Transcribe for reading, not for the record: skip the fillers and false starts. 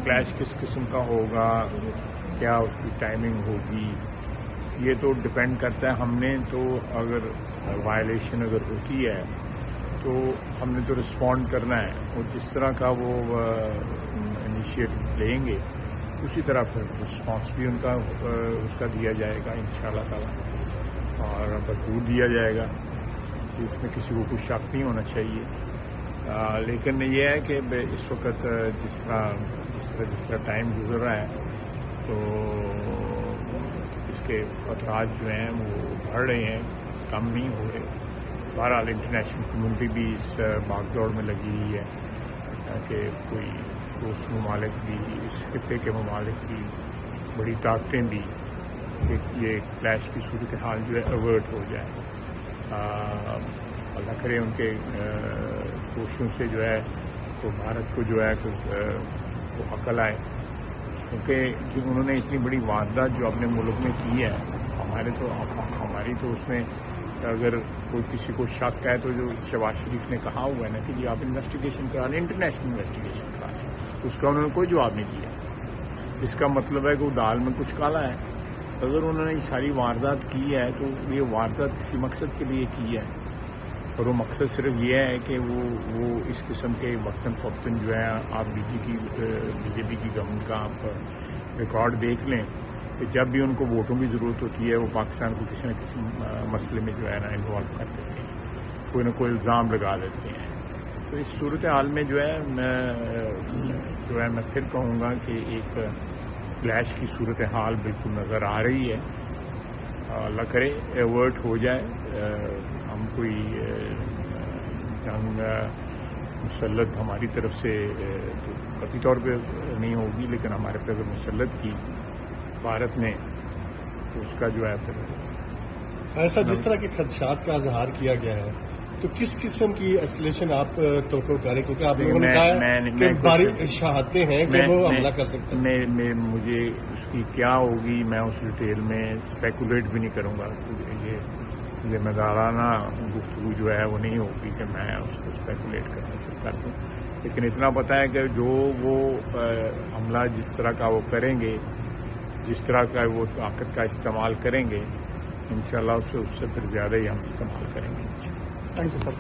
Clash किस किस्म का होगा, क्या उसकी टाइमिंग होगी, ये तो डिपेंड करता है। हमने तो अगर वायलेशन अगर होती है तो हमने तो रिस्पॉन्ड करना है, और जिस तरह का वो इनिशिएटिव लेंगे उसी तरह फिर रिस्पॉन्स भी उनका उसका दिया जाएगा इंशाअल्लाह ताला, और भरपूर दिया जाएगा। इसमें किसी को कुछ शक नहीं होना चाहिए। लेकिन ये है कि इस वक्त जिस तरह टाइम गुजर रहा है तो इसके खतरात जो हैं वो बढ़ रहे हैं, कम नहीं हो रहे। बहरहाल इंटरनेशनल कम्युनिटी भी इस भागदौड़ में लगी हुई है कि कोई दोस्त ममालिक भी, इस खित्ते के ममालिक भी, बड़ी ताकतें भी, कि ये क्लैश की सूरत हाल जो है अवर्ट हो जाए। अल्लाह करे उनके कोशिशों से जो है तो भारत को जो है वो अकल आए, क्योंकि उन्होंने इतनी बड़ी वारदात जो अपने मुल्क में की है, हमारी तो उसमें अगर कोई किसी को शक है तो जो शहबाज शरीफ ने कहा हुआ है ना कि जी आप इन्वेस्टिगेशन करा लें, इंटरनेशनल इन्वेस्टिगेशन करा लें, उसका उन्होंने कोई जवाब नहीं दिया। इसका मतलब है कि वो दाल में कुछ काला है। अगर उन्होंने ये सारी वारदात की है तो ये वारदात किसी मकसद के लिए की है, और वो मकसद सिर्फ ये है कि वो इस किस्म के वक्तन फवक्तन जो है, आप बीजेपी की गवर्नमेंट का आप रिकॉर्ड देख लें कि जब भी उनको वोटों की ज़रूरत होती है वो पाकिस्तान को किसी न किसी मसले में जो है ना इन्वॉल्व कर देते हैं, कोई ना कोई इल्ज़ाम लगा देते हैं। तो इस सूरत हाल में जो है मैं फिर कहूँगा कि एक क्लैश की सूरत हाल बिल्कुल नज़र आ रही है। अल्लाह करे एवर्ट हो जाए। हम कोई जंग मुसल्लत हमारी तरफ से तो कतई तौर पे नहीं होगी, लेकिन हमारे पे अगर मुसल्लत की भारत ने तो उसका जो है फिर ऐसा जिस तरह के खदशात का इजहार किया गया है, तो किस किस्म की एस्केलेशन आप तवक्को करें? क्योंकि आप लोगों ने कहा कि बड़ी शहादतें हैं कि वो हमला कर सकते हैं। मुझे उसकी क्या होगी मैं उस डिटेल में स्पेकुलेट भी नहीं करूंगा। ये जिम्मेदाराना गुफ्तगू जो है वो नहीं होगी कि मैं उसको स्पेकुलेट करने से कर दूँ, लेकिन इतना पता है कि जो वो हमला जिस तरह का वो करेंगे, जिस तरह का वो ताकत का इस्तेमाल करेंगे, इंशाल्लाह उससे फिर ज़्यादा ही हम इस्तेमाल करेंगे। Thank you sir.